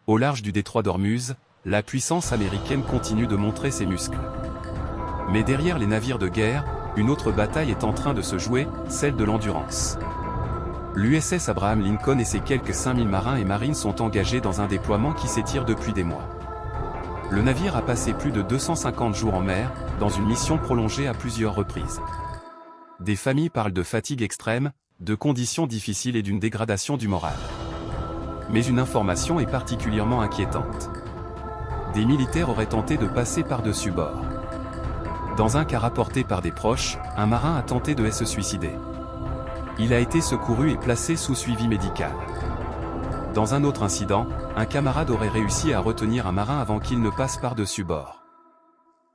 Au large du détroit d'Ormuz, la puissance américaine continue de montrer ses muscles. Mais derrière les navires de guerre, une autre bataille est en train de se jouer, celle de l'endurance. L'USS Abraham Lincoln et ses quelques 5000 marins et marines sont engagés dans un déploiement qui s'étire depuis des mois. Le navire a passé plus de 250 jours en mer, dans une mission prolongée à plusieurs reprises. Des familles parlent de fatigue extrême, de conditions difficiles et d'une dégradation du moral. Mais une information est particulièrement inquiétante. Des militaires auraient tenté de passer par-dessus bord. Dans un cas rapporté par des proches, un marin a tenté de se suicider. Il a été secouru et placé sous suivi médical. Dans un autre incident, un camarade aurait réussi à retenir un marin avant qu'il ne passe par-dessus bord.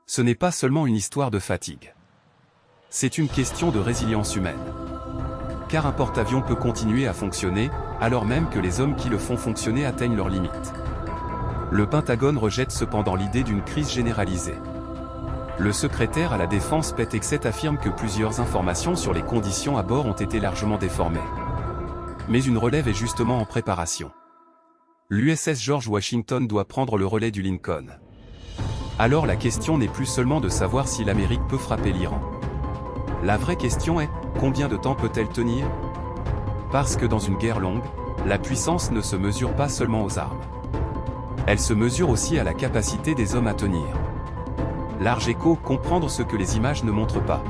Ce n'est pas seulement une histoire de fatigue. C'est une question de résilience humaine. Car un porte-avions peut continuer à fonctionner, alors même que les hommes qui le font fonctionner atteignent leurs limites. Le Pentagone rejette cependant l'idée d'une crise généralisée. Le secrétaire à la Défense Pete Hegseth affirme que plusieurs informations sur les conditions à bord ont été largement déformées. Mais une relève est justement en préparation. L'USS George Washington doit prendre le relais du Lincoln. Alors la question n'est plus seulement de savoir si l'Amérique peut frapper l'Iran. La vraie question est, combien de temps peut-elle tenir? Parce que dans une guerre longue, la puissance ne se mesure pas seulement aux armes. Elle se mesure aussi à la capacité des hommes à tenir. Large écho, comprendre ce que les images ne montrent pas.